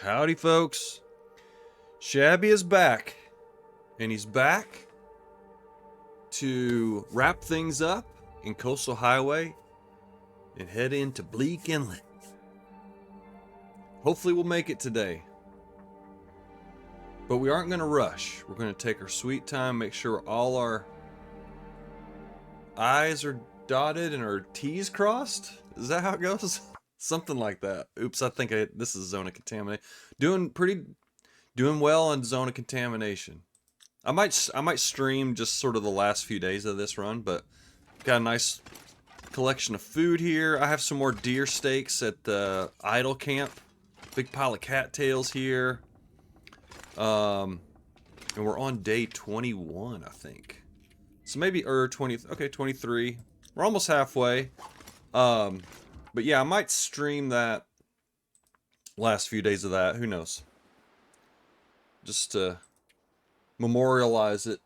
Howdy, folks. Shabby is back, and he's back to wrap things up in Coastal Highway and head into Bleak Inlet. Hopefully we'll make it today. But we aren't going to rush. We're going to take our sweet time, make sure all our I's are dotted and our T's crossed. Is that how it goes? Something like that. Oops, I think this is zone of contamination. Doing well on zone of contamination. I might stream just sort of the last few days of this run, but got a nice collection of food here. I have some more deer steaks at the idle camp. Big pile of cattails here. And we're on day 21, I think. So maybe 20, okay, 23. We're almost halfway. But yeah, I might stream that last few days of that. Who knows? Just to memorialize it.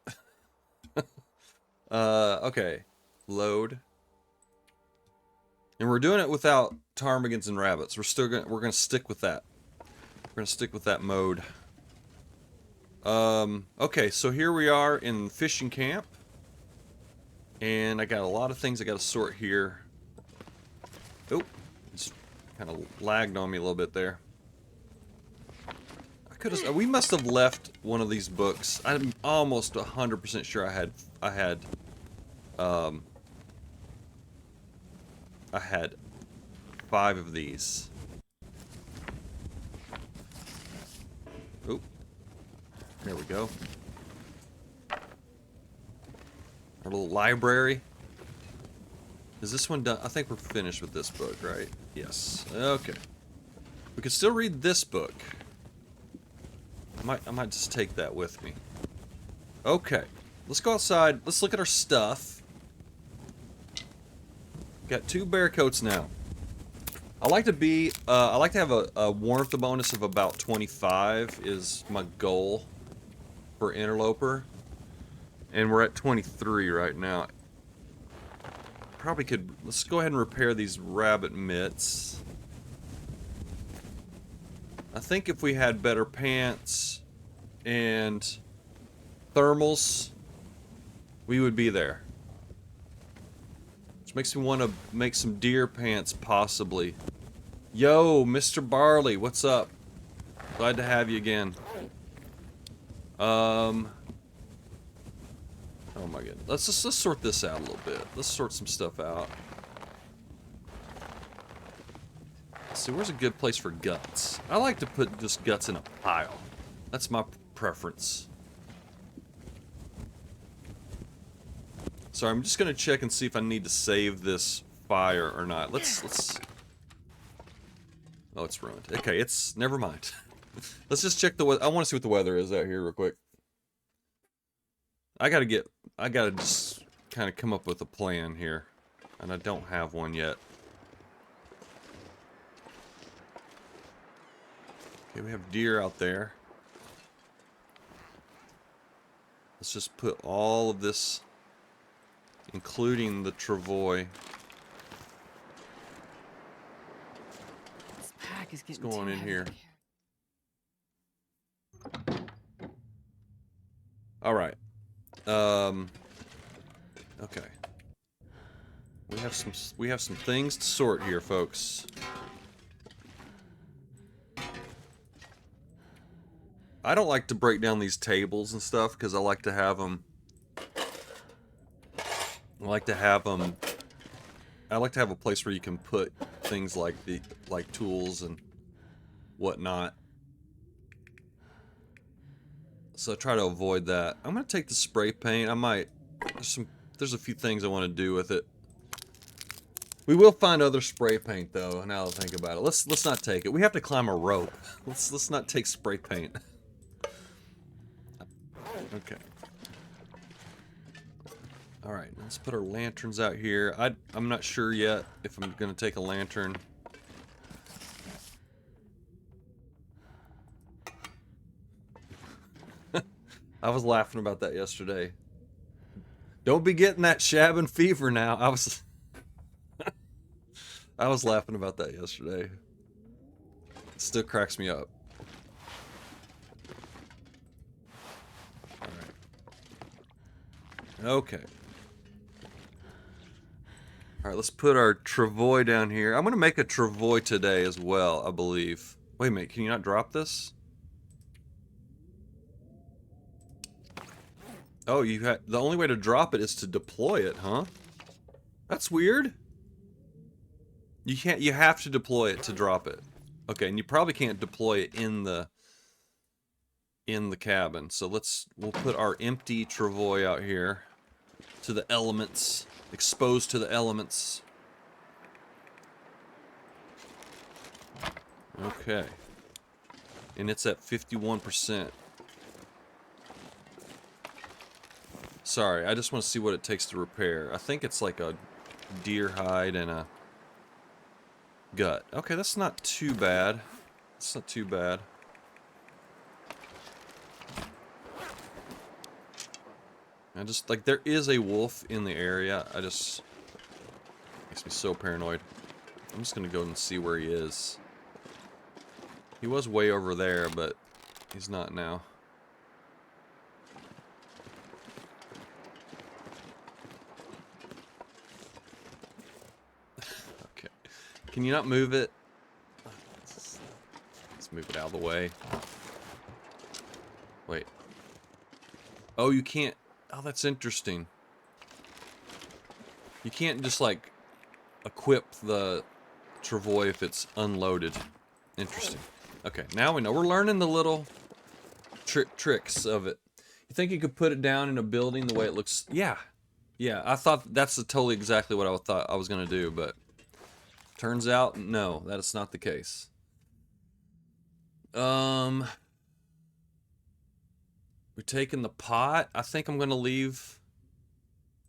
Okay. Load. And we're doing it without ptarmigans and rabbits. We're gonna stick with that. We're gonna stick with that mode. Okay, so here we are in fishing camp. And I got a lot of things I gotta sort here. Oh, it's kind of lagged on me a little bit there. We must have left one of these books. I'm almost 100% sure I had 5 of these. Oh, there we go. Our little library. Is this one done? I think we're finished with this book, right? Yes. Okay. We can still read this book. I might just take that with me. Okay. Let's go outside. Let's look at our stuff. Got 2 bear coats now. I like to have a warmth bonus of about 25 is my goal for Interloper. And we're at 23 right now. Probably could, let's go ahead and repair these rabbit mitts. I think if we had better pants and thermals, we would be there. Which makes me want to make some deer pants, possibly. Yo, Mr. Barley, what's up? Glad to have you again. Oh my goodness. Let's sort this out a little bit. Let's sort some stuff out. Let's see, where's a good place for guts? I like to put just guts in a pile. That's my preference. So I'm just gonna check and see if I need to save this fire or not. Let's. Oh, it's ruined. Okay, never mind. Let's just check the weather. I want to see what the weather is out here real quick. I gotta just kind of come up with a plan here. And I don't have one yet. Okay, we have deer out there. Let's just put all of this, including the travois. This pack is getting What's going in here? All right. Okay. We have some things to sort here, folks. I don't like to break down these tables and stuff because I like to have them. I like to have a place where you can put things like tools and whatnot. So I try to avoid that. I'm gonna take the spray paint. I might. There's a few things I want to do with it. We will find other spray paint though. Now that I think about it, let's not take it. We have to climb a rope. Let's not take spray paint. Okay. All right. Let's put our lanterns out here. I'm not sure yet if I'm gonna take a lantern. I was laughing about that yesterday. Don't be getting that shabbing fever now. I was laughing about that yesterday. It still cracks me up. Okay. Alright, let's put our travois down here. I'm gonna make a travois today as well, I believe. Wait a minute, can you not drop this? Oh, the only way to drop it is to deploy it, huh? That's weird. You have to deploy it to drop it. Okay, and you probably can't deploy it in the cabin. So we'll put our empty travois out here to the elements, exposed to the elements. Okay. And it's at 51%. Sorry, I just want to see what it takes to repair. I think it's like a deer hide and a gut. Okay, that's not too bad. That's not too bad. I just, like, there is a wolf in the area. I just, makes me so paranoid. I'm just gonna go and see where he is. He was way over there, but he's not now. Okay. Can you not move it? Let's move it out of the way. Wait. Oh, you can't. Oh, that's interesting. You can't just, like, equip the travois if it's unloaded. Interesting. Okay, now we know. We're learning the little tricks of it. You think you could put it down in a building the way it looks? Yeah. Yeah, I thought that's totally exactly what I thought I was going to do, but turns out, no, that is not the case. We're taking the pot. I think I'm going to leave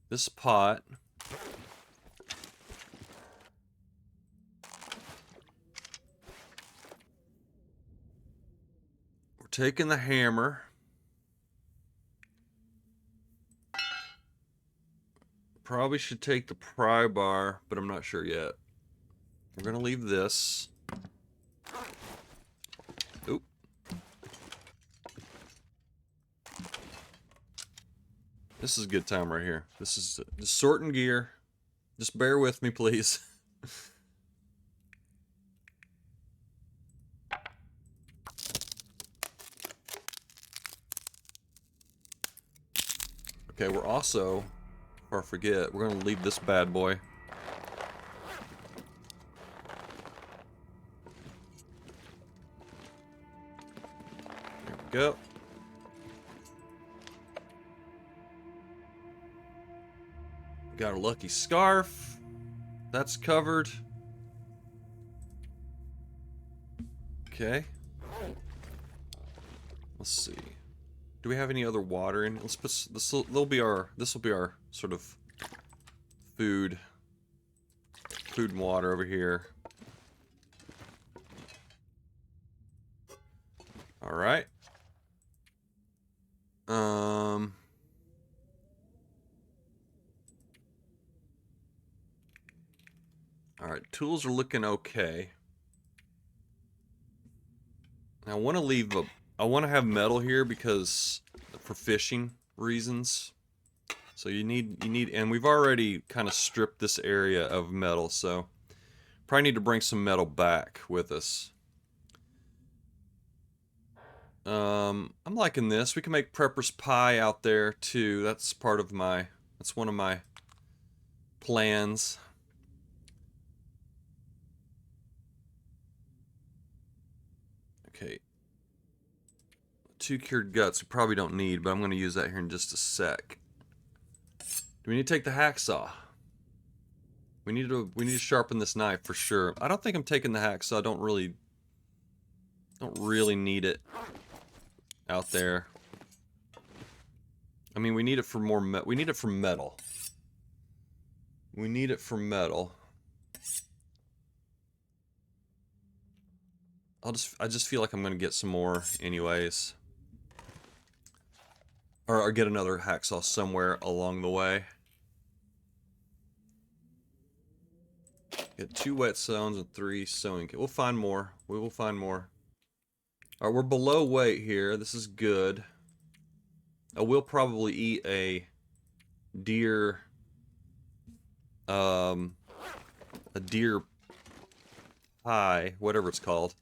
this pot. We're taking the hammer. Probably should take the pry bar, but I'm not sure yet. We're going to leave this. Oop. This is a good time right here. This is just sorting gear. Just bear with me, please. Okay, we're also, before I forget, we're going to leave this bad boy. There we go. Got our lucky scarf. That's covered. Okay. Let's see. Do we have any other water in? Let's put this. Will be our. This will be our sort of food and water over here. All right. All right. Tools are looking okay. Now, I want to leave a. I want to have metal here because for fishing reasons. So you need, and we've already kind of stripped this area of metal, so probably need to bring some metal back with us. I'm liking this. We can make prepper's pie out there too. That's part of my, that's one of my plans. Okay. 2 cured guts we probably don't need, but I'm going to use that here in just a sec. Do we need to take the hacksaw? We need to sharpen this knife for sure. I don't think I'm taking the hacksaw. I don't really need it out there. I mean, we need it for more we need it for metal. We need it for metal. I just feel like I'm going to get some more anyways. Or get another hacksaw somewhere along the way. Get 2 whetstones and 3 sewing kits. We'll find more. We will find more. Alright, we're below weight here. This is good. I will probably eat a deer, a deer pie, whatever it's called.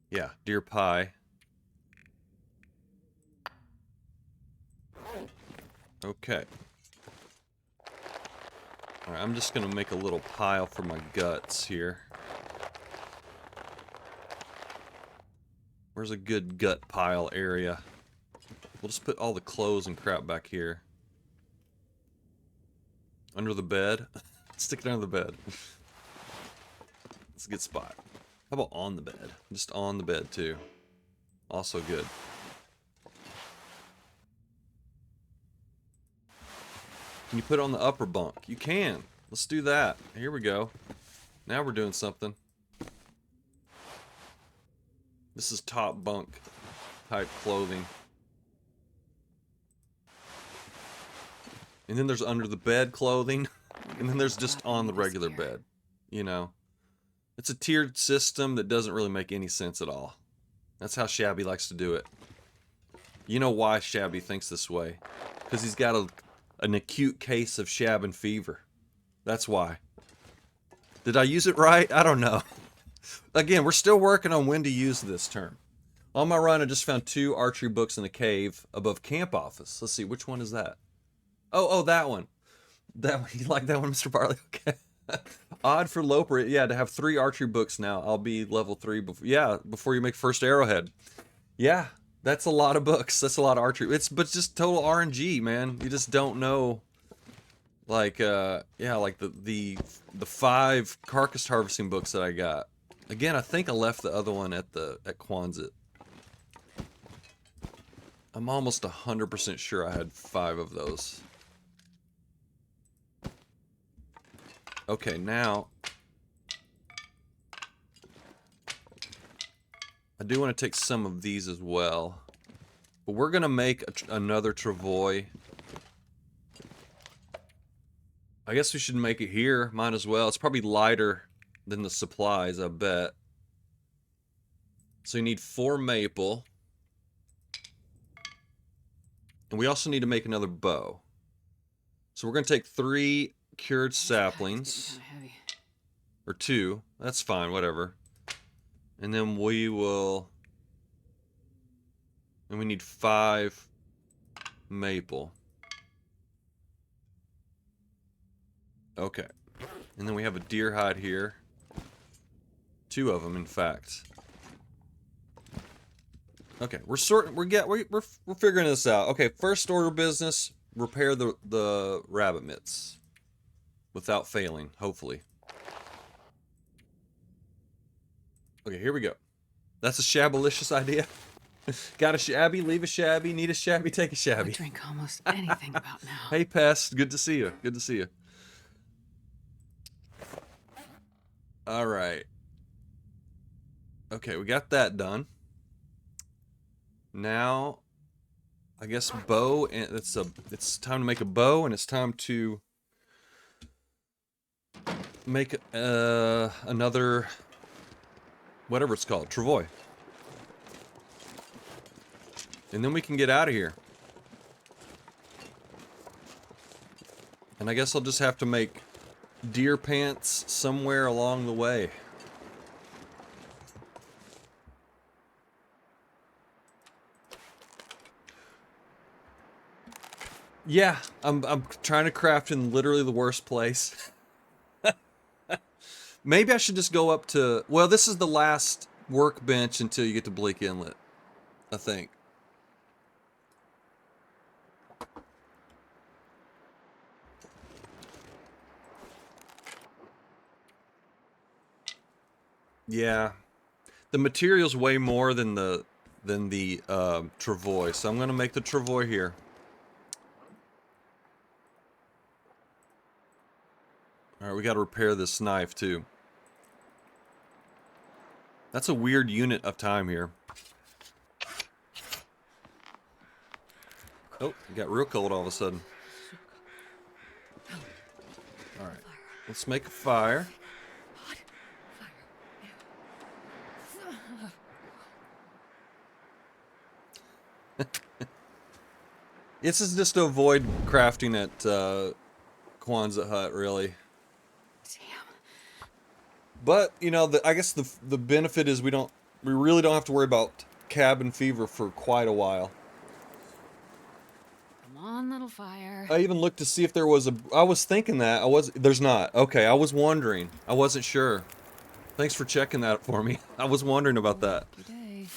Yeah, deer pie. Okay. Alright, I'm just gonna make a little pile for my guts here. Where's a good gut pile area? We'll just put all the clothes and crap back here. Under the bed? Stick it under the bed. It's a good spot. How about on the bed? Just on the bed, too. Also good. Can you put it on the upper bunk? You can. Let's do that. Here we go. Now we're doing something. This is top bunk type clothing. And then there's under the bed clothing. And then there's just on the regular bed. You know. It's a tiered system that doesn't really make any sense at all. That's how Shabby likes to do it. You know why Shabby thinks this way. Because he's got an acute case of shabbing fever. That's why. Did I use it right? I don't know. Again, we're still working on when to use this term. On my run, I just found 2 archery books in a cave above camp office. Let's see, which one is that? Oh, that one. That one. You like that one, Mr. Barley? Okay. Odd for Loper. Yeah, to have 3 archery books now. I'll be level 3 before you make first arrowhead. Yeah, that's a lot of books. That's a lot of archery. But just total RNG, man. You just don't know. Like like the 5 carcass harvesting books that I got. Again, I think I left the other one at Quonset. I'm almost 100% sure I had 5 of those. Okay, now I do want to take some of these as well. But we're going to make another travois. I guess we should make it here. Might as well. It's probably lighter than the supplies, I bet. So you need 4 maple. And we also need to make another bow. So we're going to take 3 cured saplings. Or 2. That's fine, whatever. And then we will... And we need 5 maple. Okay. And then we have a deer hide here. 2 of them, in fact. Okay, we're figuring this out. Okay, first order business, repair the rabbit mitts. Without failing, hopefully. Okay, here we go. That's a shabalicious idea. Got a shabby, leave a shabby, need a shabby, take a shabby. I drink almost anything about now. Hey, Pest, good to see you. Good to see you. Alright. Okay, we got that done. Now, I guess bow, and it's time to make a bow, and it's time to make another, whatever it's called, travois. And then we can get out of here. And I guess I'll just have to make deer pants somewhere along the way. Yeah, I'm trying to craft in literally the worst place. Maybe I should just go up to... Well, this is the last workbench until you get to Bleak Inlet, I think. Yeah. The material's way more than the travois, so I'm gonna make the travois here. Alright, we gotta repair this knife too. That's a weird unit of time here. Oh, it got real cold all of a sudden. Alright, let's make a fire. This is just to avoid crafting at Kwanzaa Hut, really. Damn. But you know, I guess the benefit is we really don't have to worry about cabin fever for quite a while. Come on, little fire. I even looked to see if there was a. I was thinking that There's not. Okay, I was wondering. I wasn't sure. Thanks for checking that for me. I was wondering about that. Lucky day.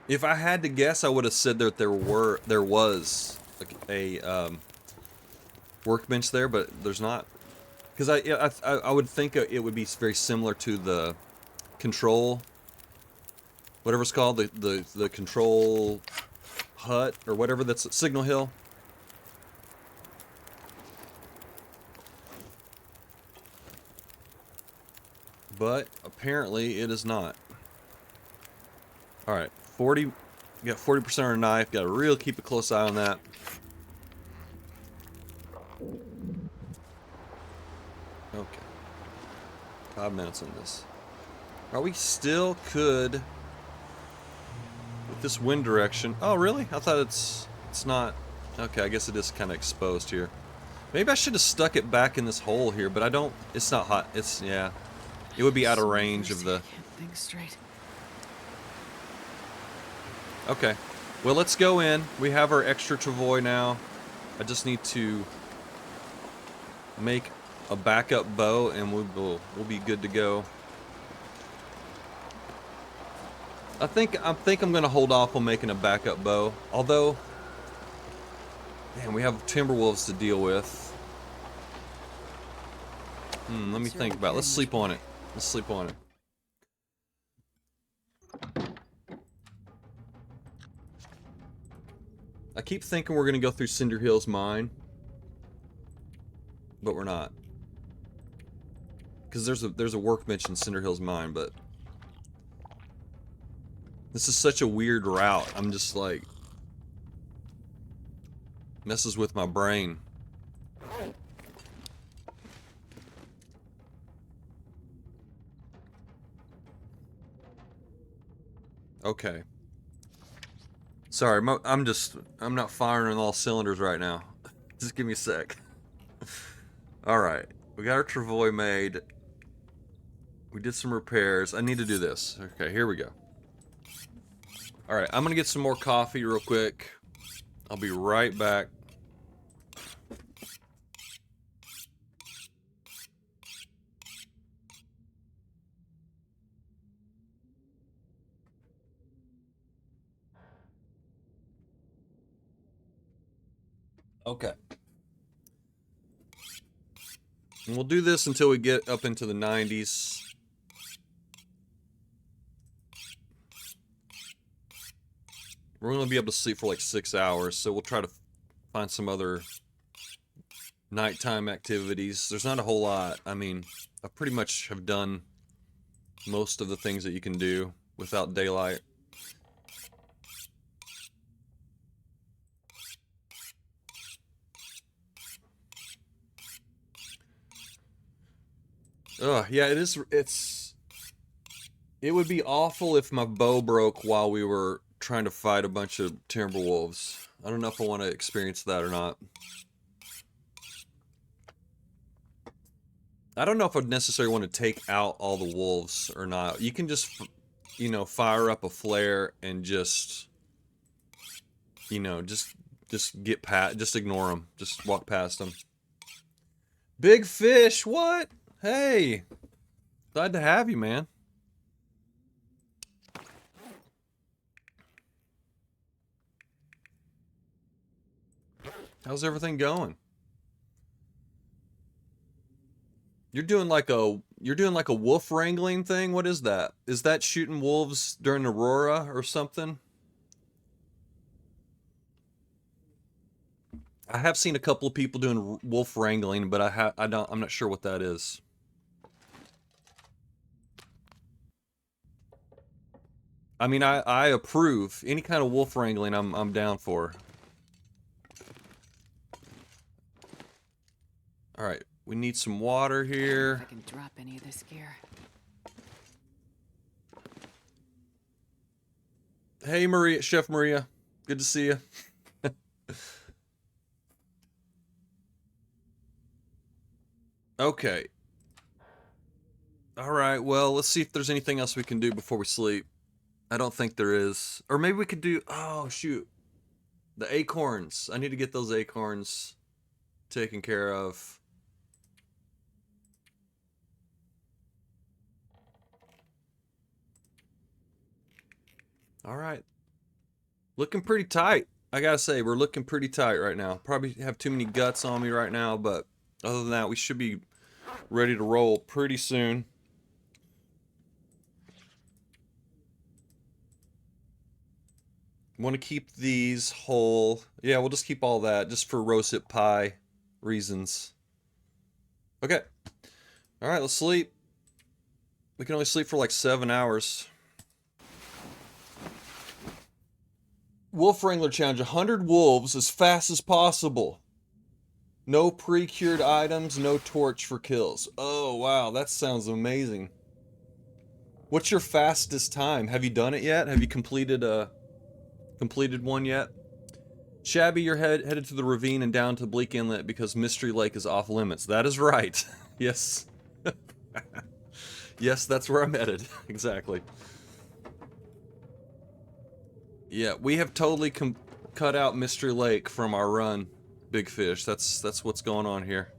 If I had to guess, I would have said that there was like a workbench there, but there's not. Because I would think it would be very similar to the control, whatever it's called, the control hut or whatever that's at Signal Hill. But apparently it is not. All right, 40. We got 40% on our knife. Got to really keep a close eye on that. Okay. 5 minutes on this. Are we still could with this wind direction? Oh, really? I thought it's not. Okay, I guess it is kind of exposed here. Maybe I should have stuck it back in this hole here, but I don't. It's not hot. It's yeah. It would be out of range of the. I can't think straight. Okay. Well, let's go in. We have our extra travois now. I just need to make a backup bow, and we'll be good to go. I think I'm gonna hold off on making a backup bow. Although, man, we have timber wolves to deal with. Let me think about it. Let's sleep on it. Let's sleep on it. I keep thinking we're gonna go through Cinder Hill's mine, but we're not. Because there's a workbench in Cinder Hill's mine, but this is such a weird route. I'm just like messes with my brain. Okay. Sorry, I'm not firing on all cylinders right now. Just give me a sec. Alright, we got our travois made. We did some repairs. I need to do this. Okay, here we go. Alright, I'm gonna get some more coffee real quick. I'll be right back. Okay. And we'll do this until we get up into the 90s. We're going to be able to sleep for like 6 hours, so we'll try to find some other nighttime activities. There's not a whole lot. I mean, I pretty much have done most of the things that you can do without daylight. Yeah, it would be awful if my bow broke while we were trying to fight a bunch of timber wolves. I don't know if I want to experience that or not. I don't know if I'd necessarily want to take out all the wolves or not. You can just, you know, fire up a flare and just, you know, just just ignore them. Just walk past them. Big fish, what? Hey, glad to have you, man. How's everything going? You're doing like a wolf wrangling thing? What is that? Is that shooting wolves during Aurora or something? I have seen a couple of people doing wolf wrangling, but I'm not sure what that is. I mean, I approve any kind of wolf wrangling. I'm down for. All right, we need some water here. If I can drop any of this gear. Hey, Maria, Chef Maria. Good to see you. Okay. All right, well, let's see if there's anything else we can do before we sleep. I don't think there is. Or maybe we could do... Oh, shoot. The acorns. I need to get those acorns taken care of. All right. Looking pretty tight. I gotta say, we're looking pretty tight right now. Probably have too many guts on me right now, but other than that, we should be ready to roll pretty soon. Want to keep these whole. Yeah, we'll just keep all that just for roasted pie reasons. Okay. All right, let's sleep. We can only sleep for like 7 hours. Wolf Wrangler Challenge, 100 wolves as fast as possible. No pre-cured items, no torch for kills. Oh, wow, that sounds amazing. What's your fastest time? Have you done it yet? Have you completed one yet? Shabby, you're headed to the ravine and down to Bleak Inlet because Mystery Lake is off limits. That is right. Yes. Yes, that's where I'm headed. Exactly. Yeah, we have totally cut out Mystery Lake from our run, Big Fish. That's what's going on here.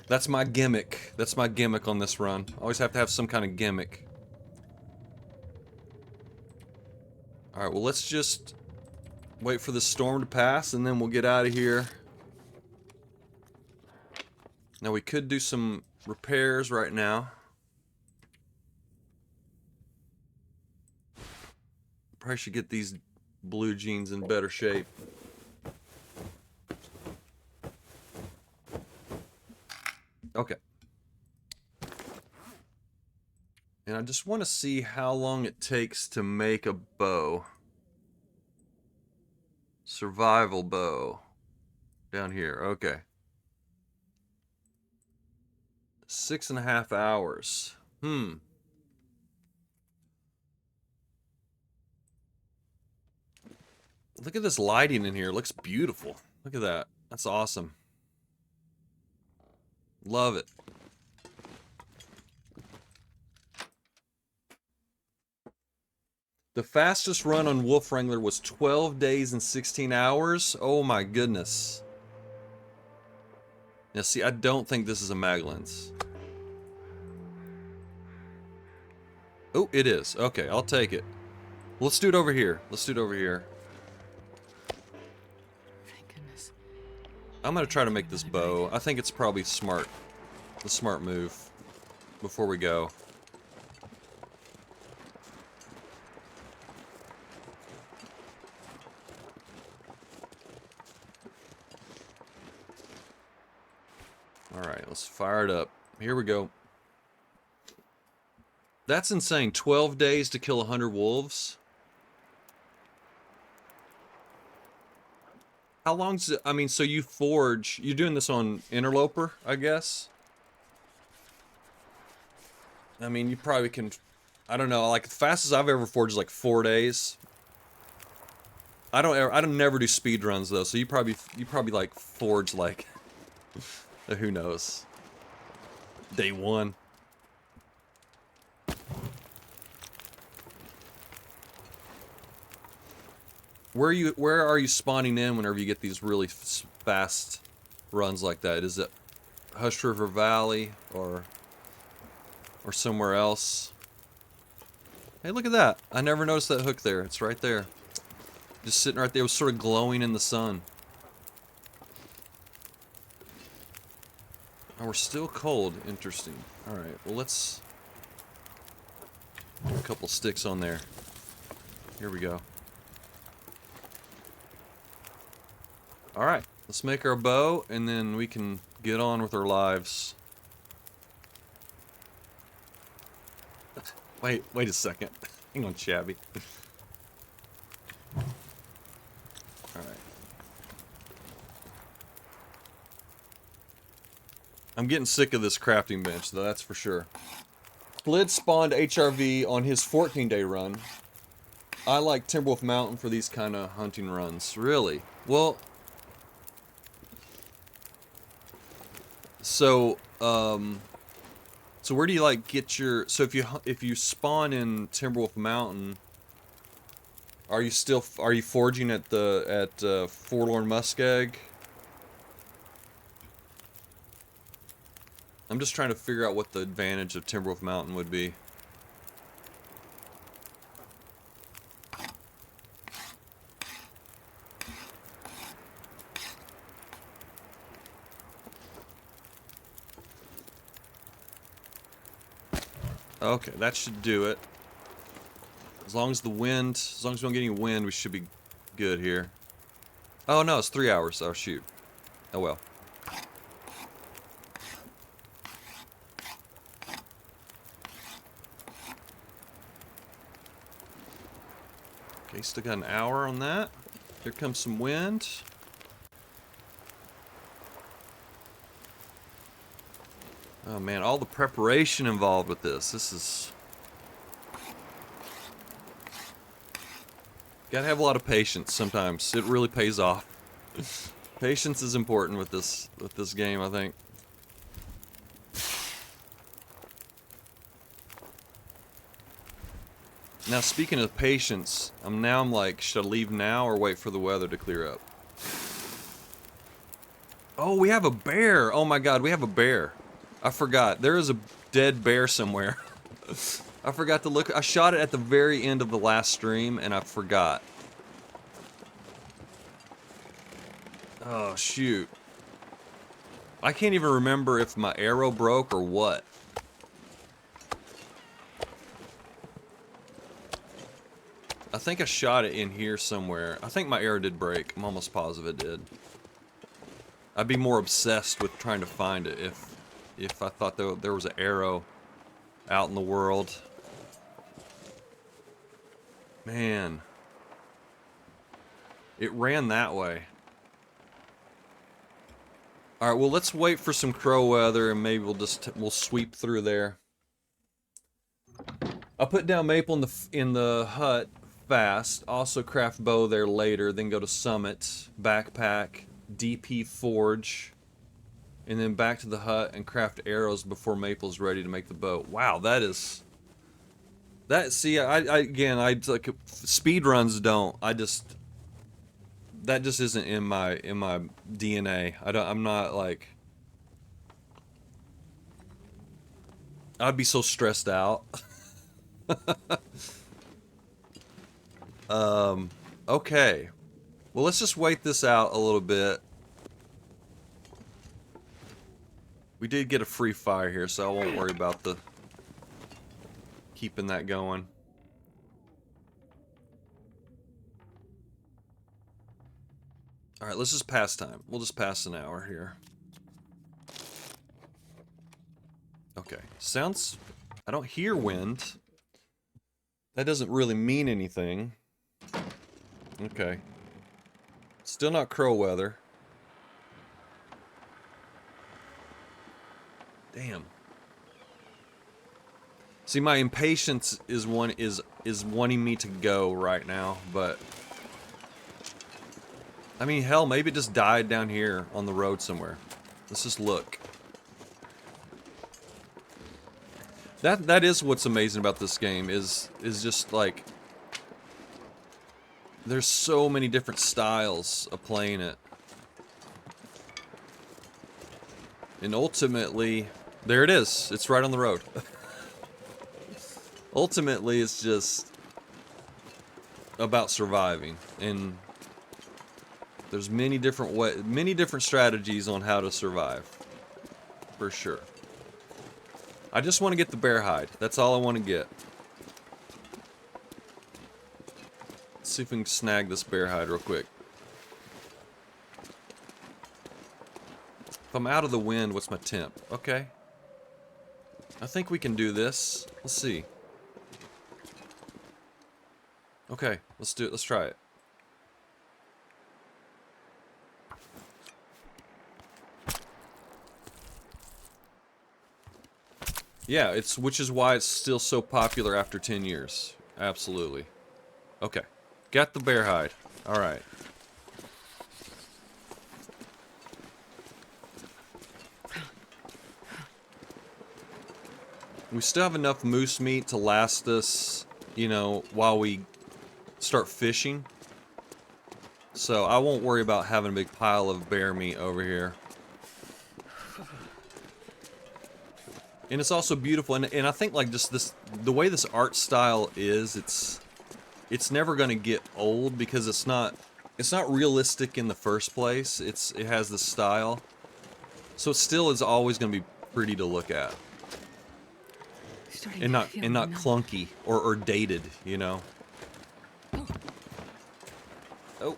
That's my gimmick. That's my gimmick on this run. Always have to have some kind of gimmick. Alright, well, let's just wait for the storm to pass, and then we'll get out of here. Now, we could do some repairs right now. Probably should get these blue jeans in better shape. Okay. And I just want to see how long it takes to make a bow. Survival bow. Down here, okay. 6.5 hours. Look at this lighting in here. It looks beautiful. Look at that. That's awesome. Love it. The fastest run on Wolf Wrangler was 12 days and 16 hours. Oh my goodness. Now see, I don't think this is a Maglins. Oh, it is. Okay, I'll take it. Let's do it over here. Let's do it over here. Thank goodness. I'm gonna try to make this bow. I think it's probably smart. The smart move. Before we go. Alright, let's fire it up. Here we go. That's insane. 12 days to kill 100 wolves. How long's it? I mean, so you forge... You're doing this on Interloper, I guess? I mean, you probably can... I don't know, like, the fastest I've ever forged is like 4 days. I don't never do speed runs, though, so you probably like, forge, like... Who knows? Day 1. Where are you spawning in whenever you get these really fast runs like that? Is it Hush River Valley or somewhere else? Hey, look at that. I never noticed that hook there. It's right there. Just sitting right there. It was sort of glowing in the sun. Oh, we're still cold. Interesting. Alright, well, let's put a couple sticks on there. Here we go. Alright, let's make our bow, and then we can get on with our lives. Wait a second. Hang on, Shabby. Alright. I'm getting sick of this crafting bench, though, that's for sure. Lid spawned HRV on his 14-day run. I like Timberwolf Mountain for these kind of hunting runs. Really? Well, so so where do you like get your? So if you spawn in Timberwolf Mountain, are you forging at Forlorn Muskeg? I'm just trying to figure out what the advantage of Timberwolf Mountain would be. Okay, that should do it. As long as we don't get any wind, we should be good here. Oh no, it's 3 hours. Oh shoot. Oh well. Okay, still got an hour on that. Here comes some wind. Oh man, all the preparation involved with this. This is... Gotta have a lot of patience sometimes. It really pays off. Patience is important with this game, I think. Now, speaking of patience, I'm like, should I leave now or wait for the weather to clear up? Oh, we have a bear! Oh my god, we have a bear. I forgot. There is a dead bear somewhere. I forgot to look. I shot it at the very end of the last stream, and I forgot. Oh, shoot. I can't even remember if my arrow broke or what. I think I shot it in here somewhere. I think my arrow did break. I'm almost positive it did. I'd be more obsessed with trying to find it if I thought there was an arrow out in the world. Man. It ran that way. Alright, well let's wait for some crow weather and maybe we'll sweep through there. I'll put down maple in the hut fast. Also craft bow there later, then go to summit, backpack, DP forge, and then back to the hut and craft arrows before Maple's ready to make the bow. Wow, see, again, like speed runs don't. That just isn't in my DNA. I'm not like, I'd be so stressed out. Okay. Well, let's just wait this out a little bit. We did get a free fire here, so I won't worry about keeping that going. Alright, let's just pass time. We'll just pass an hour here. Okay. Sounds... I don't hear wind. That doesn't really mean anything. Okay. Still not crow weather. Damn. See, my impatience is wanting me to go right now, but I mean, hell, maybe it just died down here on the road somewhere. Let's just look. That is what's amazing about this game is just like there's so many different styles of playing it. And ultimately, there it is. It's right on the road. Ultimately, it's just about surviving, and there's many different strategies on how to survive, for sure. I just want to get the bear hide. That's all I want to get. Let's see if we can snag this bear hide real quick. If I'm out of the wind, what's my temp? Okay. I think we can do this. Let's see. Okay, let's do it. Let's try it. Yeah, which is why it's still so popular after 10 years. Absolutely. Okay. Got the bear hide. Alright. We still have enough moose meat to last us, you know, while we start fishing. So I won't worry about having a big pile of bear meat over here. And it's also beautiful, and I think like just this, the way this art style is, it's never gonna get old because it's not realistic in the first place. It has this style, so it still is always gonna be pretty to look at, and not clunky or dated, you know. Oh.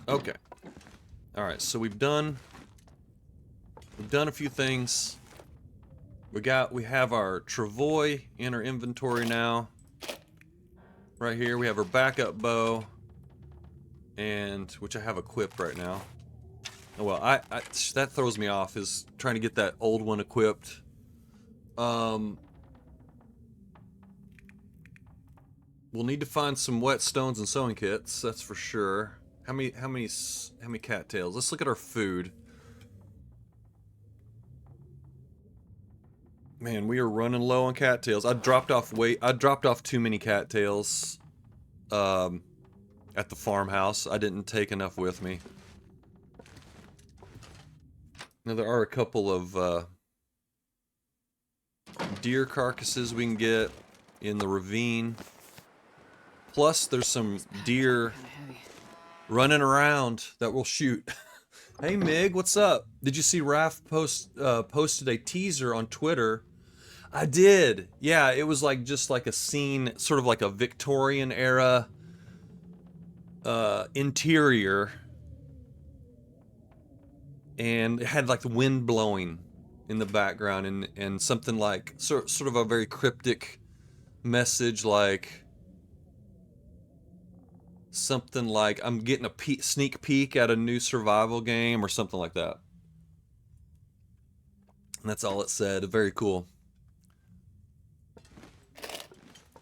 Okay. All right, so we've done a few things. We have our travois in our inventory now. Right here, we have our backup bow, and which I have equipped right now. Oh, well, that throws me off, is trying to get that old one equipped. We'll need to find some whetstones and sewing kits, that's for sure. How many cattails? Let's look at our food. Man, we are running low on cattails. I dropped off too many cattails at the farmhouse. I didn't take enough with me. Now there are a couple of deer carcasses we can get in the ravine. Plus there's some deer running around that we'll shoot. Hey Mig, what's up? Did you see Raph posted a teaser on Twitter? I did. Yeah, it was like just like a scene, sort of like a Victorian era interior, and it had like the wind blowing in the background, and something like sort of a very cryptic message, like something like I'm getting a sneak peek at a new survival game or something like that. And that's all it said. Very cool.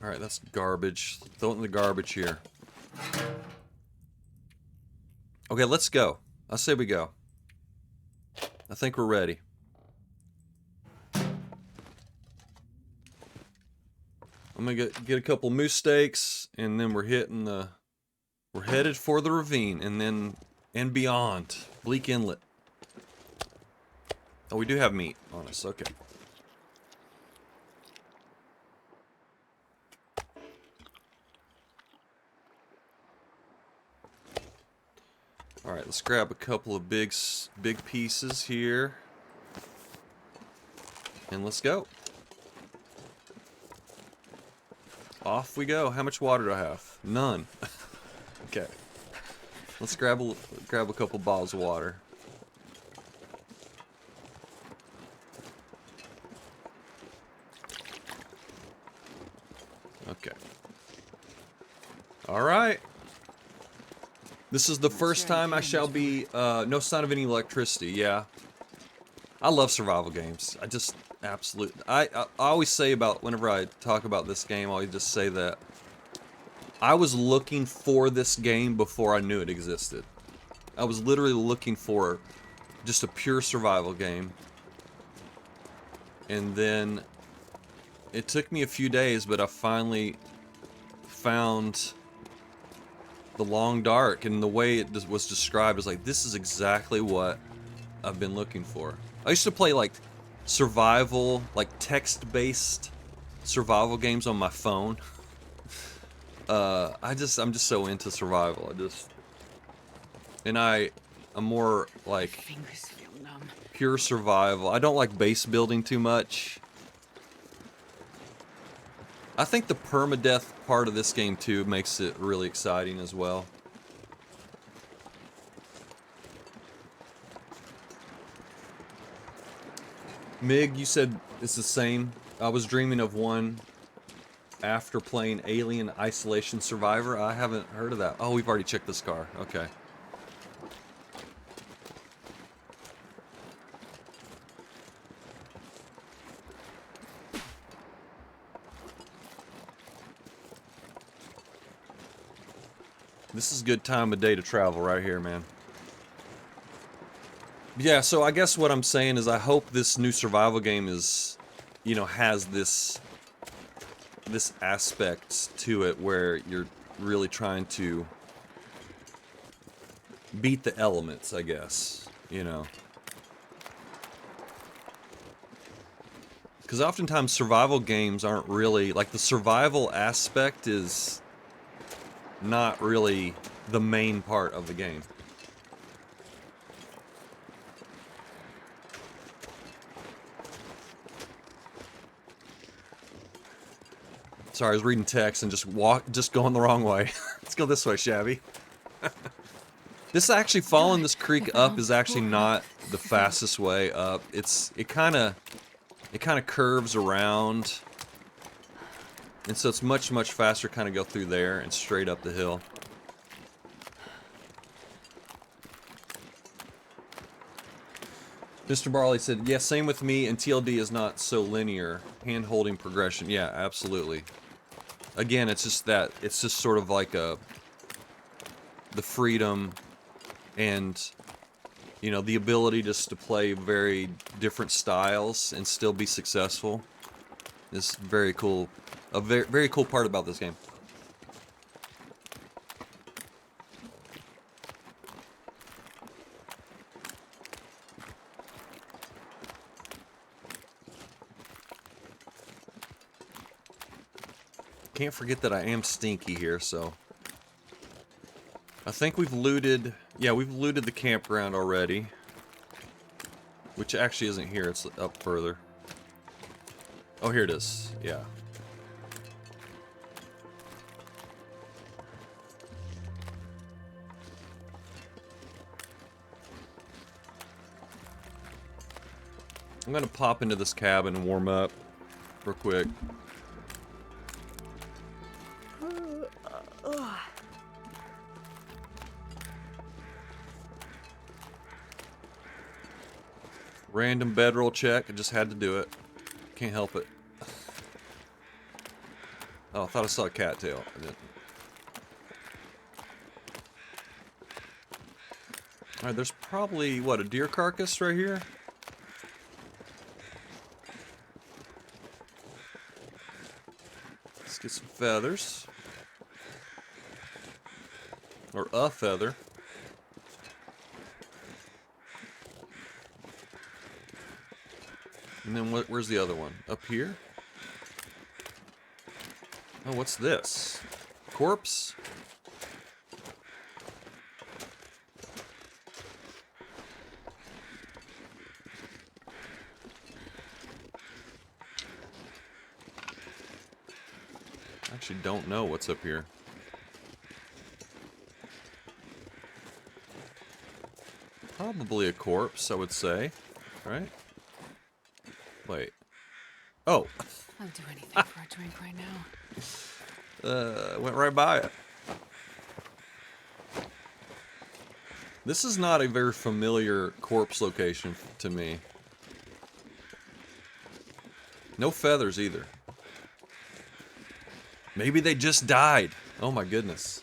Alright, that's garbage. Throw it in the garbage here. Okay, let's go. I say we go. I think we're ready. I'm gonna get a couple moose steaks, and then we're headed for the ravine, and beyond. Bleak Inlet. Oh, we do have meat on us. Okay. All right, let's grab a couple of big pieces here, and let's go. Off we go. How much water do I have? None. Okay. Let's grab a couple bottles of water. Okay. All right. This is the first time I shall be, no sign of any electricity, yeah. I love survival games. I just, absolutely, I always say about, whenever I talk about this game, I always just say that I was looking for this game before I knew it existed. I was literally looking for just a pure survival game. And then, it took me a few days, but I finally found The Long Dark, and the way it was described is like, this is exactly what I've been looking for. I used to play like survival, like text-based survival games on my phone. I'm just so into survival. I'm more like Fingers feel numb. pure survival. I don't like base building too much. I think the permadeath part of this game too makes it really exciting as well. Mig, you said it's the same. I was dreaming of one after playing Alien Isolation Survivor. I haven't heard of that. Oh, we've already checked this car. Okay. This is a good time of day to travel right here, man. Yeah, so I guess what I'm saying is I hope this new survival game is, you know, has this aspect to it where you're really trying to beat the elements, I guess, you know. Because oftentimes survival games aren't really, like, the survival aspect is not really the main part of the game. Sorry, I was reading text and just going the wrong way. Let's go this way, Shabby. This actually, following this creek up is actually not the fastest way up. It kind of curves around, and so it's much faster to kind of go through there and straight up the hill. Mr. Barley said, yeah, same with me, and TLD is not so linear. Hand-holding progression. Yeah, absolutely. Again, it's just sort of like the freedom and, you know, the ability just to play very different styles and still be successful is very cool. A very cool part about this game. Can't forget that I am stinky here, so I think we've looted. Yeah, we've looted the campground already, which actually isn't here. It's up further. Oh, here it is. Yeah. I'm gonna pop into this cabin and warm up real quick. Random bedroll check. I just had to do it. Can't help it. Oh, I thought I saw a cattail. I didn't. Alright, there's probably, what, a deer carcass right here? Let's get some feathers. Or a feather. And then where's the other one? Up here? Oh, what's this? Corpse? I actually don't know what's up here. Probably a corpse, I would say. Right? Wait. Oh. I'll do anything for a drink right now. Went right by it. This is not a very familiar corpse location to me. No feathers either. Maybe they just died. Oh my goodness.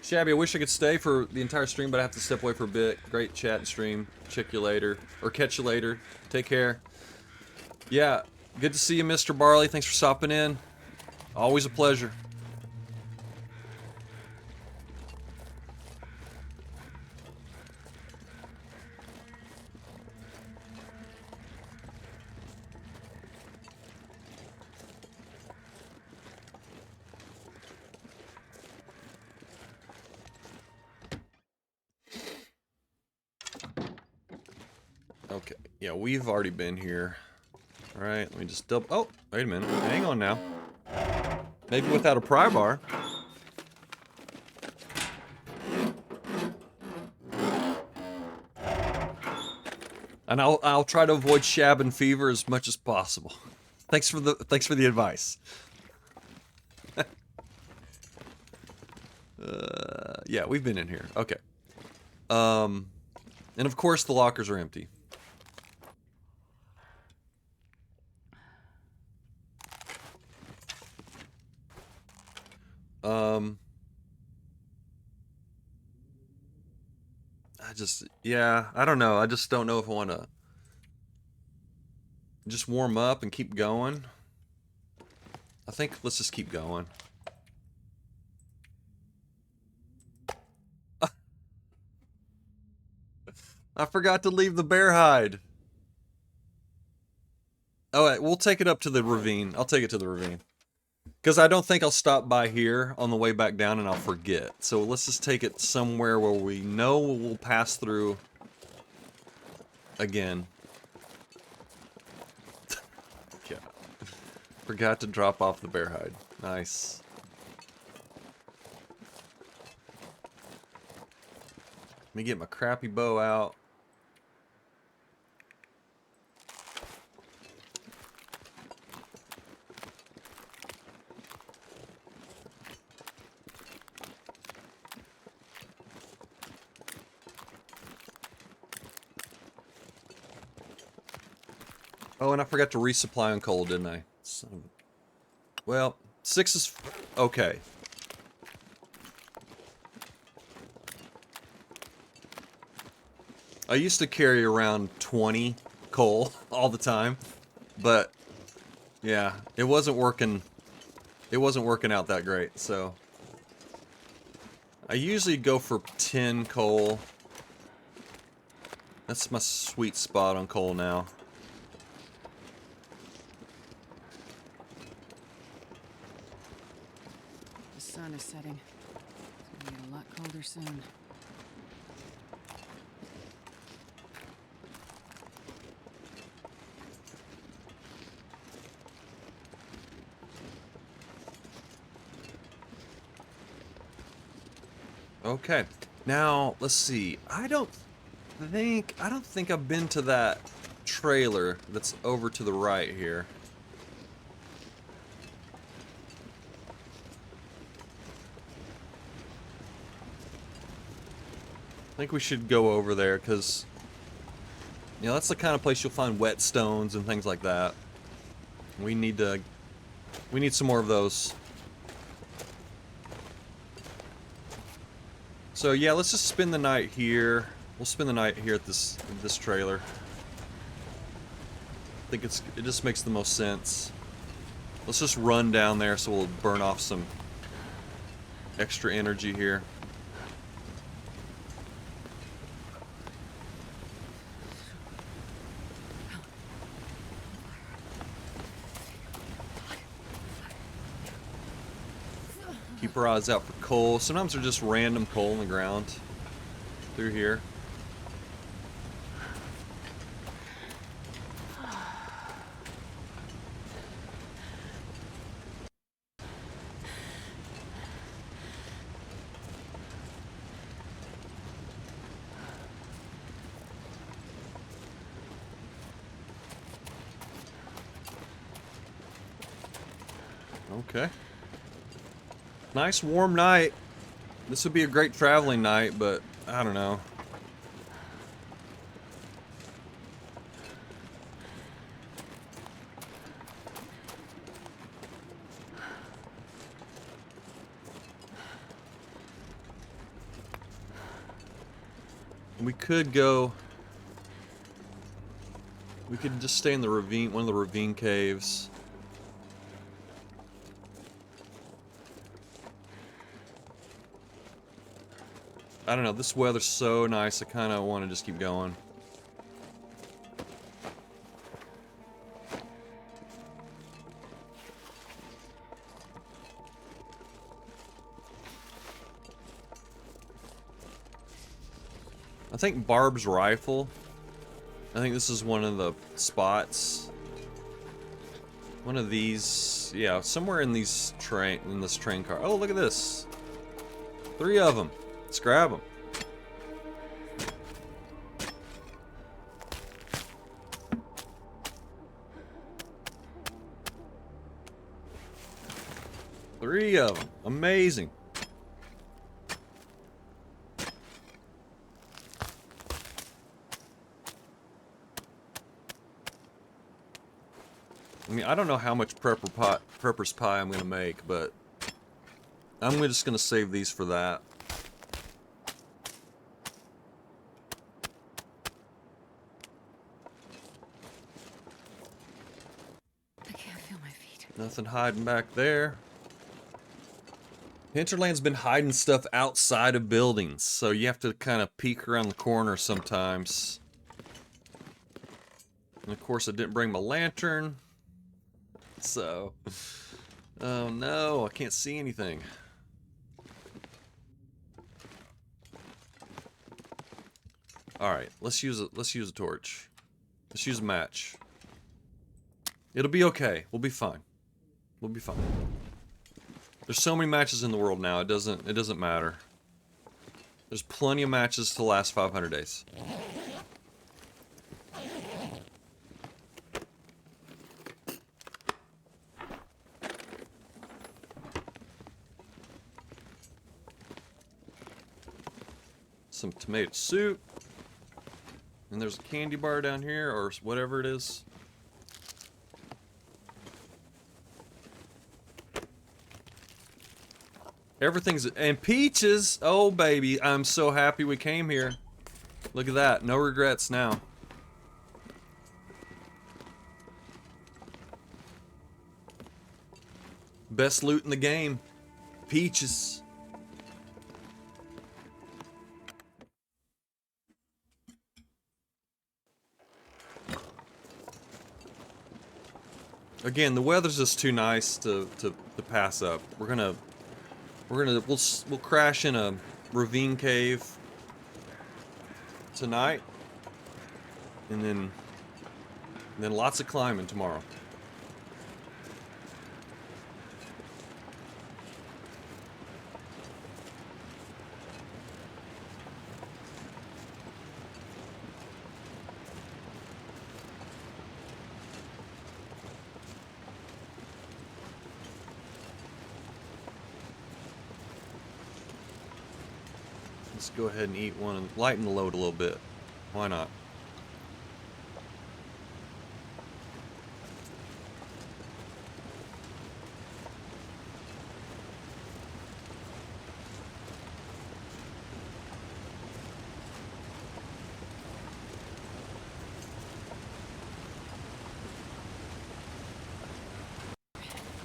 Shabby, I wish I could stay for the entire stream, but I have to step away for a bit. Great chat and stream. Check you later. Or catch you later. Take care. Yeah, good to see you, Mr. Barley. Thanks for stopping in. Always a pleasure. Okay, yeah, we've already been here. Alright, let me just double... Oh, wait a minute. Hang on now. Maybe without a pry bar. And I'll try to avoid shab and fever as much as possible. Thanks for the advice. Yeah, we've been in here. Okay. And of course the lockers are empty. Yeah, I don't know. I just don't know if I want to just warm up and keep going. I think let's just keep going. I forgot to leave the bear hide. Oh, wait, we'll take it up to the ravine. I'll take it to the ravine. Because I don't think I'll stop by here on the way back down and I'll forget. So let's just take it somewhere where we know we'll pass through again. Yeah. Forgot to drop off the bear hide. Nice. Let me get my crappy bow out. Oh, and I forgot to resupply on coal, didn't I? Well, 6 is okay. I used to carry around 20 coal all the time, but yeah, it wasn't working. It wasn't working out that great, so I usually go for 10 coal. That's my sweet spot on coal now. The sun is setting. It's gonna get a lot colder soon. Okay, now let's see. I don't think I've been to that trailer that's over to the right here. I think we should go over there because, you know, that's the kind of place you'll find whetstones and things like that. We need some more of those. So yeah, let's just spend the night here. We'll spend the night here at this trailer. I think it just makes the most sense. Let's just run down there so we'll burn off some extra energy here. Keep our eyes out for coal. Sometimes they're just random coal in the ground through here. Okay. Nice warm night. This would be a great traveling night, but I don't know. We could go. We could just stay in the ravine, one of the ravine caves. I don't know, this weather's so nice, I kind of want to just keep going. I think Barb's rifle. I think this is one of the spots. One of these, yeah, somewhere in this train car. Oh, look at this. 3 of them. Let's grab them. Three of them. Amazing. I mean, I don't know how much prepper's pie I'm gonna make, but I'm just gonna save these for that. Nothing hiding back there. Hinterland's been hiding stuff outside of buildings, so you have to kind of peek around the corner sometimes. And of course I didn't bring my lantern, so... Oh no, I can't see anything. Alright, let's use a torch. Let's use a match. It'll be okay. We'll be fine. We'll be fine. There's so many matches in the world now, it doesn't matter. There's plenty of matches to last 500 days. Some tomato soup. And there's a candy bar down here, or whatever it is. Everything's... And peaches! Oh, baby. I'm so happy we came here. Look at that. No regrets now. Best loot in the game. Peaches. Again, the weather's just too nice to pass up. We'll crash in a ravine cave tonight, and then lots of climbing tomorrow. Let's go ahead and eat one and lighten the load a little bit. Why not?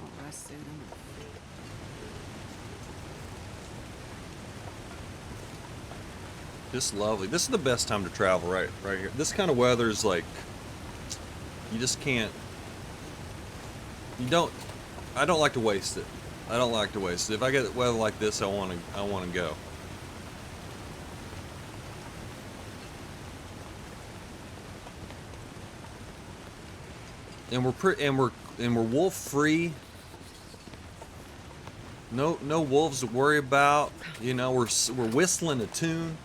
I'll rest soon. Just lovely. This is the best time to travel right here. This kind of weather is like, you just can't, I don't like to waste it. I don't like to waste it. If I get weather like this, I want to go. And we're wolf free. No wolves to worry about. You know, we're whistling a tune.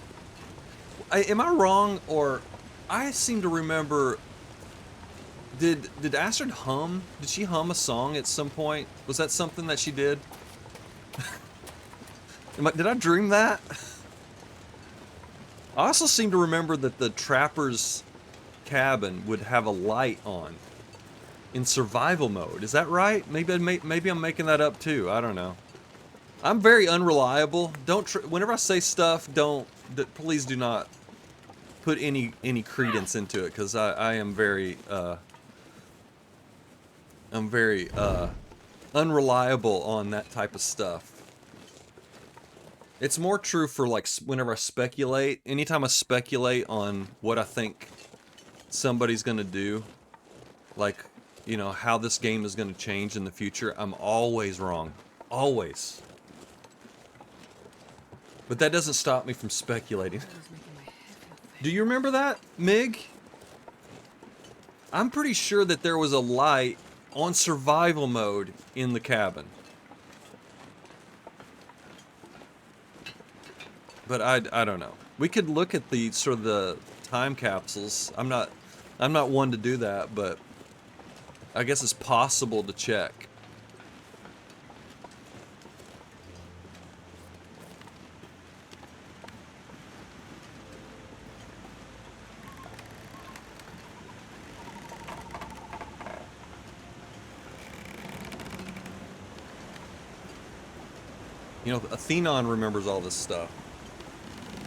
Am I wrong, or I seem to remember, did Astrid hum? Did she hum a song at some point? Was that something that she did? Did I dream that? I also seem to remember that the trapper's cabin would have a light on in survival mode. Is that right? Maybe I'm making that up too. I don't know. I'm very unreliable. Whenever I say stuff, please do not put any credence into it, because I am very unreliable on that type of stuff. It's more true for like whenever I speculate. Anytime I speculate on what I think somebody's gonna do, like, you know, how this game is gonna change in the future, I'm always wrong. Always. But that doesn't stop me from speculating. Do you remember that, Mig? I'm pretty sure that there was a light on survival mode in the cabin. But I don't know. We could look at the sort of the time capsules. I'm not one to do that, but I guess it's possible to check. You know, Athenon remembers all this stuff.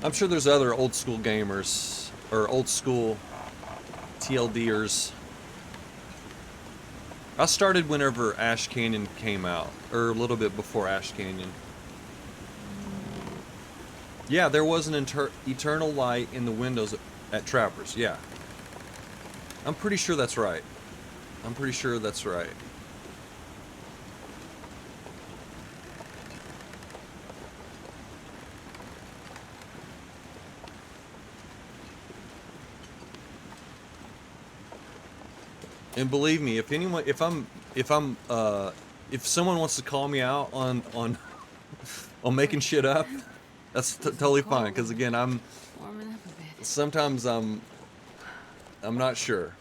I'm sure there's other old school gamers, or old school TLDers, I started whenever Ash Canyon came out, or a little bit before Ash Canyon. Yeah, there was an eternal light in the windows at Trappers, yeah. I'm pretty sure that's right. I'm pretty sure that's right. And believe me, if anyone, if someone wants to call me out on on making shit up, that's totally fine. Because again, Warming up a bit. sometimes I'm not sure.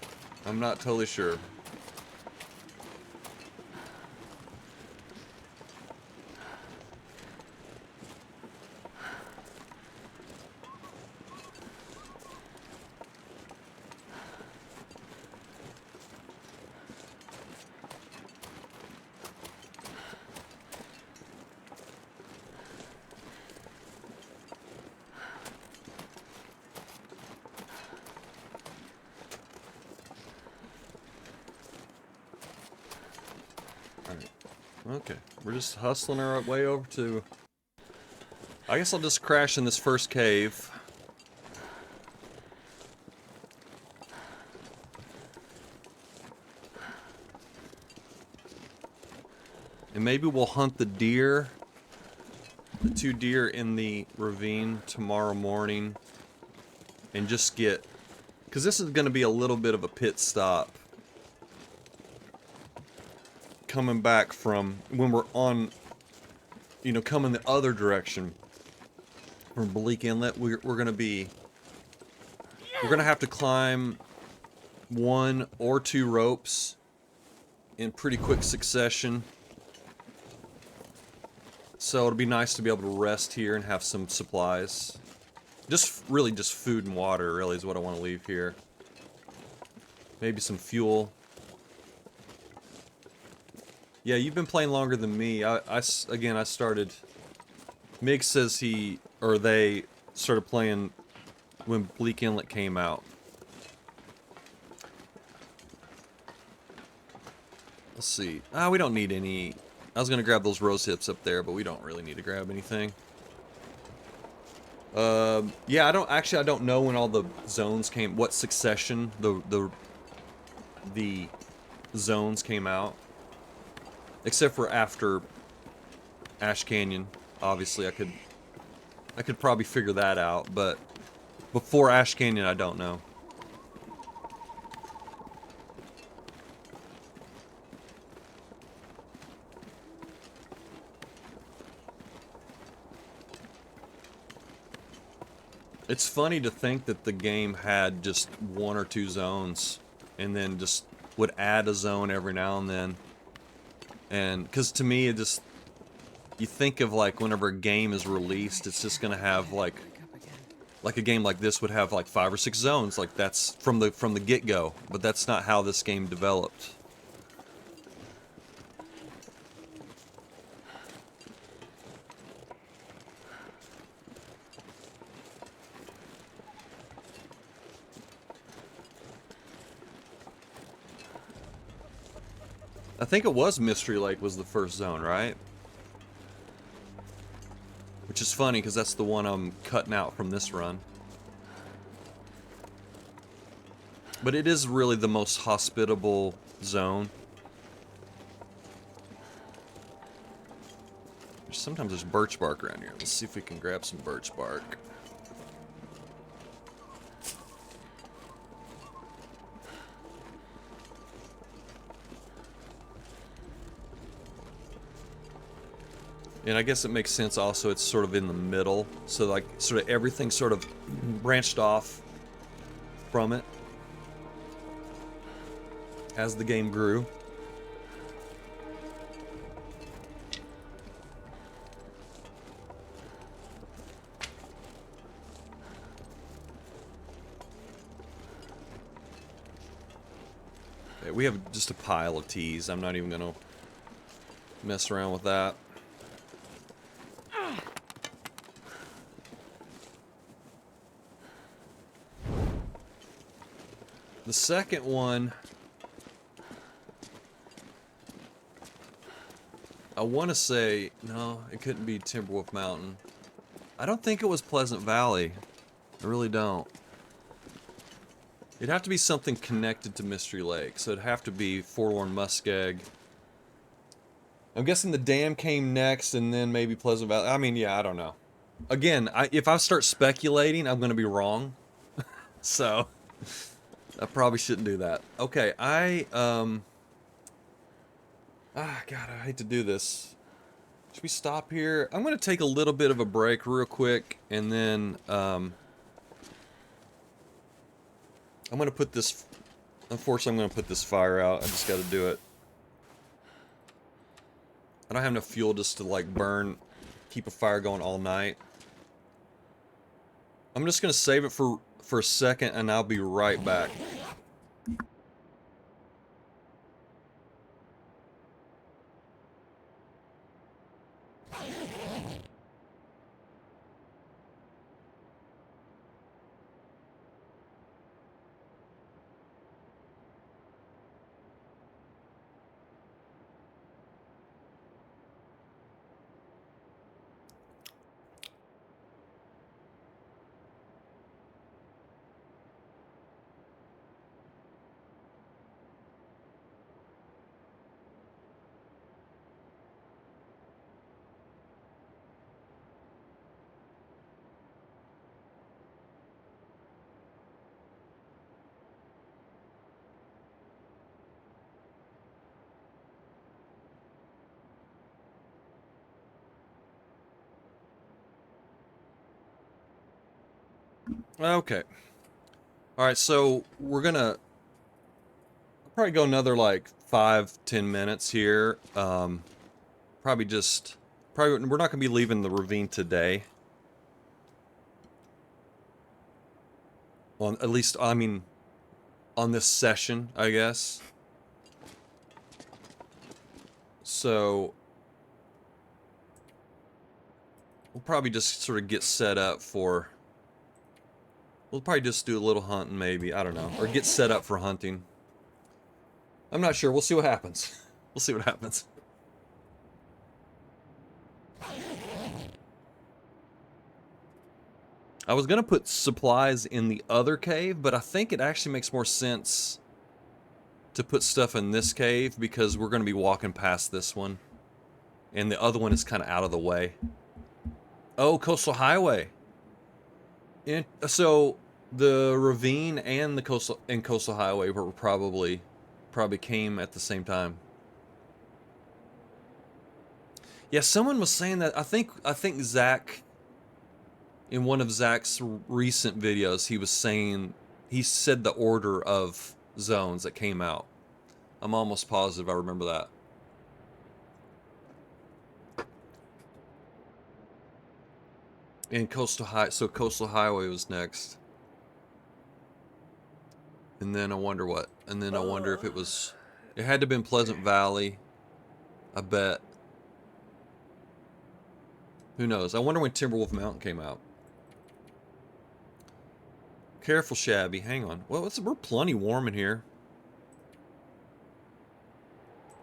I'm not totally sure. Okay, we're just hustling our way over to... I guess I'll just crash in this first cave. And maybe we'll hunt the deer, the 2 deer in the ravine tomorrow morning. And just get... Because this is going to be a little bit of a pit stop. Coming back from when we're on, you know, coming the other direction from Bleak Inlet, we're gonna have to climb 1 or 2 ropes in pretty quick succession. So it'll be nice to be able to rest here and have some supplies. Just really just food and water really is what I want to leave here. Maybe some fuel. Yeah, you've been playing longer than me. Again, I started... Mig says they started playing when Bleak Inlet came out. Let's see. We don't need any... I was going to grab those rose hips up there, but we don't really need to grab anything. Yeah, I don't know when all the zones came... What succession the zones came out. Except for after Ash Canyon, obviously I could probably figure that out, but before Ash Canyon I don't know. It's funny to think that the game had just 1 or 2 zones and then just would add a zone every now and then. And because to me it just, you think of like whenever a game is released, it's just gonna have like a game like this would have like 5 or 6 zones, like that's from the get-go, but that's not how this game developed. I think it was Mystery Lake was the first zone, right? Which is funny, because that's the one I'm cutting out from this run. But it is really the most hospitable zone. Sometimes there's birch bark around here. Let's see if we can grab some birch bark. And I guess it makes sense also, it's sort of in the middle, so like sort of everything sort of branched off from it as the game grew. Okay, we have just a pile of teas. I'm not even gonna mess around with that. The second one, I want to say, no, it couldn't be Timberwolf Mountain. I don't think it was Pleasant Valley. I really don't. It'd have to be something connected to Mystery Lake, so it'd have to be Forlorn Muskeg. I'm guessing the dam came next, and then maybe Pleasant Valley. I mean, yeah, I don't know. Again, if I start speculating, I'm going to be wrong. So, I probably shouldn't do that. Okay, God, I hate to do this. Should we stop here? I'm going to take a little bit of a break real quick, and then, I'm going to put this... Unfortunately, I'm going to put this fire out. I just got to do it. I don't have enough fuel just to, like, keep a fire going all night. I'm just going to save it for a second, and I'll be right back. Okay. Alright, so we're gonna probably go another like 5-10 minutes here. Probably we're not gonna be leaving the ravine today. Well, at least, I mean, on this session, I guess. So we'll probably just sort of get set up for... We'll probably just do a little hunting, maybe. I don't know. Or get set up for hunting. I'm not sure. We'll see what happens. We'll see what happens. I was going to put supplies in the other cave, but I think it actually makes more sense to put stuff in this cave because we're going to be walking past this one. And the other one is kind of out of the way. Oh, Coastal Highway. So the ravine and the coastal highway were probably came at the same time. Yeah, someone was saying that. I think Zach, in one of Zach's recent videos, he said the order of zones that came out. I'm almost positive I remember that. And Coastal Highway was next. And then I wonder what. And then I wonder if it had to have been Pleasant Valley. I bet. Who knows? I wonder when Timberwolf Mountain came out. Careful, Shabby. Hang on. Well, we're plenty warm in here.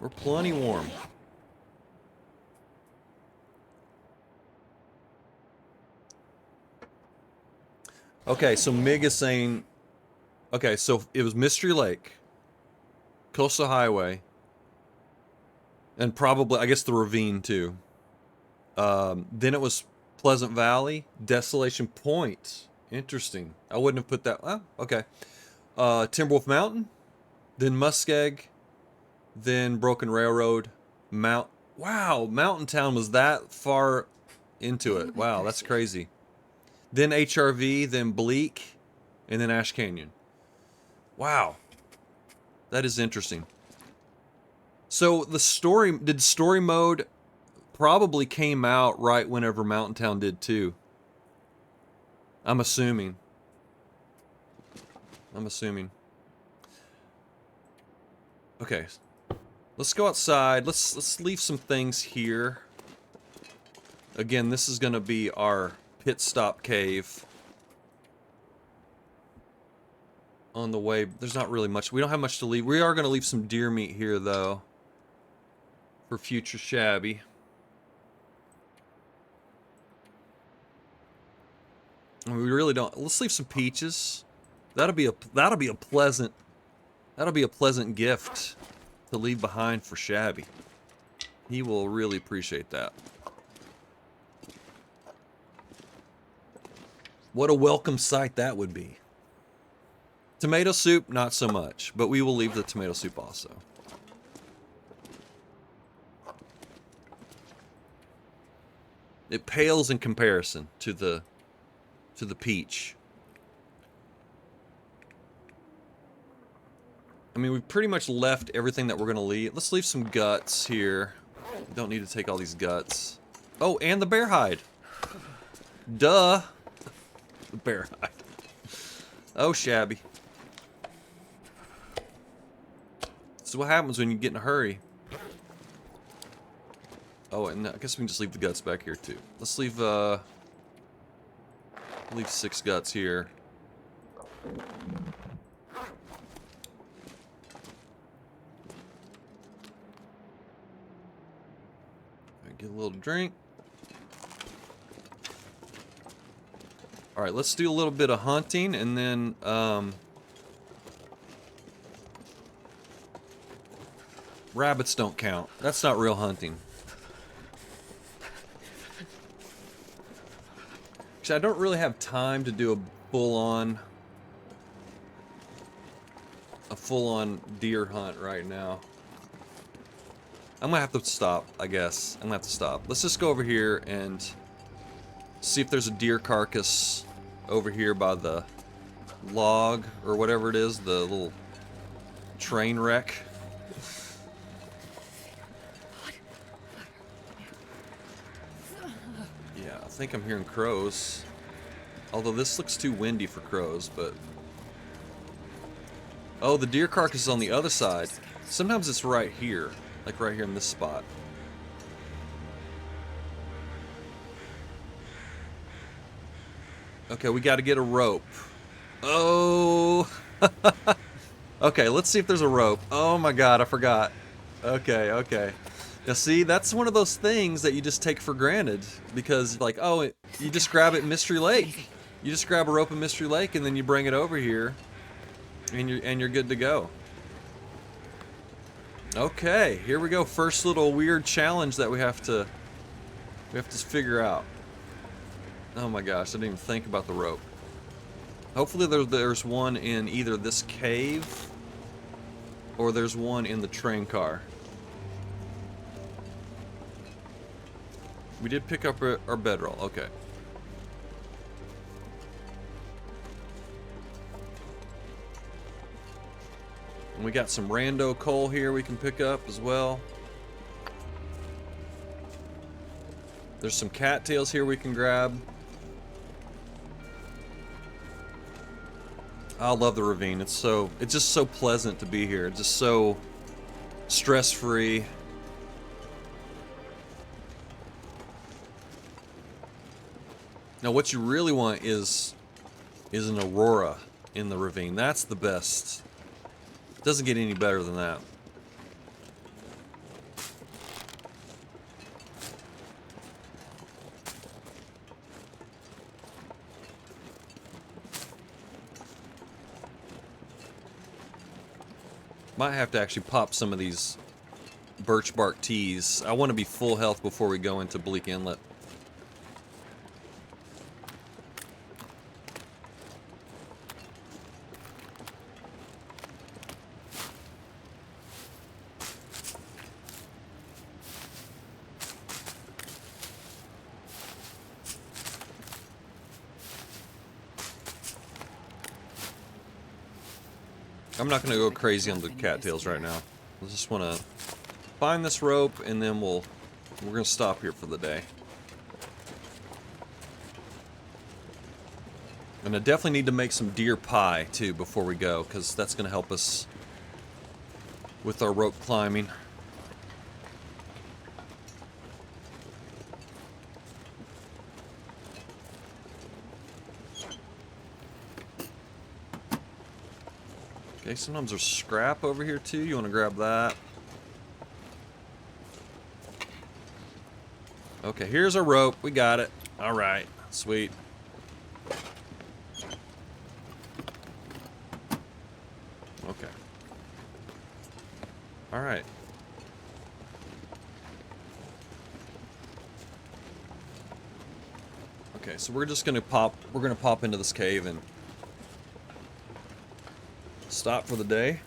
We're plenty warm. Okay, so Mig is saying... Okay, so it was Mystery Lake, Coastal Highway, and probably, I guess, the ravine, too. Then it was Pleasant Valley, Desolation Point. Interesting. I wouldn't have put that... Oh, okay. Timberwolf Mountain, then Muskeg, then Broken Railroad, Wow, Mountain Town was that far into it. Wow, that's crazy. Then HRV, then Bleak, and then Ash Canyon. Wow. That is interesting. So the story mode probably came out right whenever Mountain Town did too. I'm assuming. Okay. Let's go outside. Let's leave some things here. Again, this is going to be our pit stop cave. On the way, there's not really much. We don't have much to leave. We are going to leave some deer meat here, though. for future Shabby. And we really don't. Let's leave some peaches. That'll be a pleasant gift to leave behind for Shabby. He will really appreciate that. What a welcome sight that would be. Tomato soup, not so much, but we will leave the tomato soup also. It pales in comparison to the peach. I mean, we've pretty much left everything that we're gonna leave. Let's leave some guts here. We don't need to take all these guts. Oh, and the bear hide. Duh. The bear hide. Oh, Shabby. This is what happens when you get in a hurry. Oh, and I guess we can just leave the guts back here too. Let's leave 6 guts here. Get a little drink. Alright, let's do a little bit of hunting and then rabbits don't count. That's not real hunting. Actually, I don't really have time to do a full-on deer hunt right now. I'm gonna have to stop, I guess. I'm gonna have to stop. Let's just go over here and see if there's a deer carcass over here by the log or whatever it is, the little train wreck. Yeah, I think I'm hearing crows. Although this looks too windy for crows, but... Oh, the deer carcass is on the other side. Sometimes it's right here. Like right here in this spot. Okay, we got to get a rope. Oh. Okay, let's see if there's a rope. Oh my god, I forgot. Okay, okay. Now see, that's one of those things that you just take for granted. Because, like, oh, you just grab it in Mystery Lake. You just grab a rope in Mystery Lake and then you bring it over here. And you're good to go. Okay, here we go. First little weird challenge that we have to figure out. Oh my gosh, I didn't even think about the rope. Hopefully there's one in either this cave or there's one in the train car. We did pick up our bedroll. Okay. And we got some rando coal here we can pick up as well. There's some cattails here we can grab. I love the ravine. It's just so pleasant to be here. It's just so stress-free. Now what you really want is an aurora in the ravine. That's the best. It doesn't get any better than that. Might have to actually pop some of these birch bark teas. I want to be full health before we go into Bleak Inlet. I'm not going to go crazy on the cattails right now. I just want to find this rope and then we're going to stop here for the day. And I definitely need to make some deer pie too before we go, because that's going to help us with our rope climbing. Okay, sometimes there's scrap over here too. You want to grab that. Okay, here's our rope. We got it. All right, sweet. Okay. All right. Okay, so we're just gonna pop. We're gonna pop into this cave and stop for the day.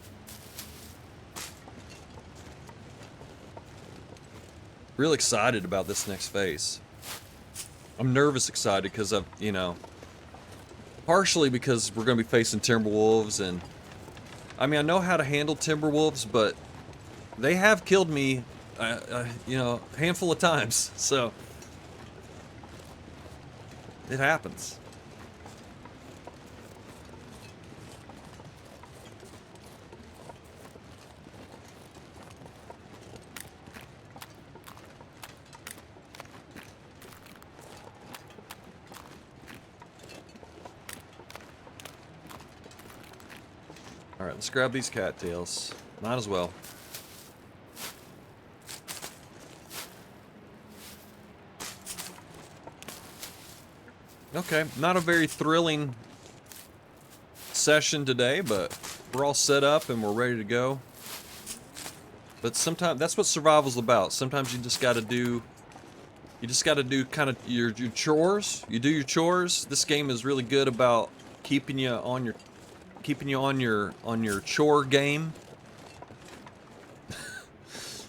Real excited about this next phase. I'm nervous excited because of, you know, partially because we're gonna be facing Timberwolves, and I mean I know how to handle Timberwolves, but they have killed me, you know, a handful of times, so it happens. Alright, let's grab these cattails. Might as well. Okay, not a very thrilling session today, but we're all set up and we're ready to go. But sometimes that's what survival's about. Sometimes you just gotta do kind of your chores. You do your chores. This game is really good about keeping you on your chore game.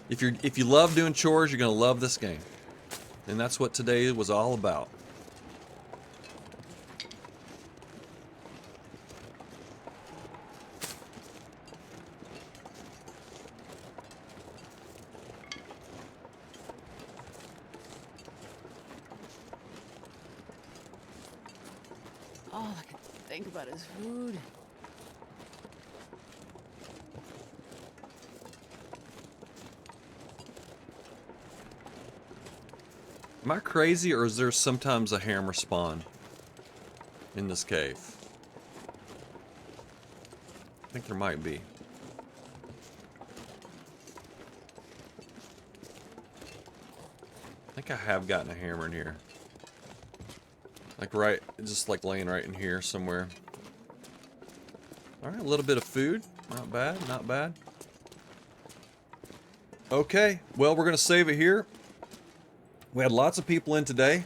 If you love doing chores, you're gonna love this game. And that's what today was all about. All I can think about is food. Am I crazy, or is there sometimes a hammer spawn in this cave? I think there might be. I think I have gotten a hammer in here. Like right, just like laying right in here somewhere. Alright, a little bit of food. Not bad, not bad. Okay, well, we're gonna save it here. We had lots of people in today.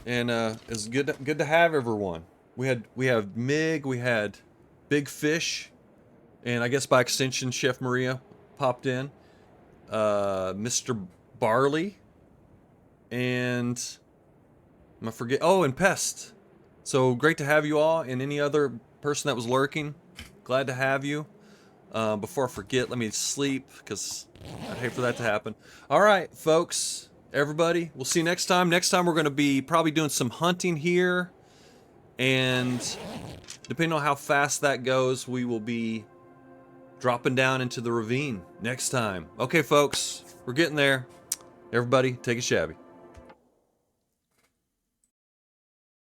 And it's good to have everyone. We have Mig, we had Big Fish, and I guess by extension Chef Maria popped in. Mr. Barley, and I forget. Oh, and Pest. So great to have you all, and any other person that was lurking. Glad to have you. Before I forget, let me sleep, because I'd hate for that to happen. All right, folks, everybody, we'll see you next time. Next time we're going to be probably doing some hunting here, and depending on how fast that goes, we will be dropping down into the ravine next time. Okay, folks, we're getting there. Everybody, take a Shabby.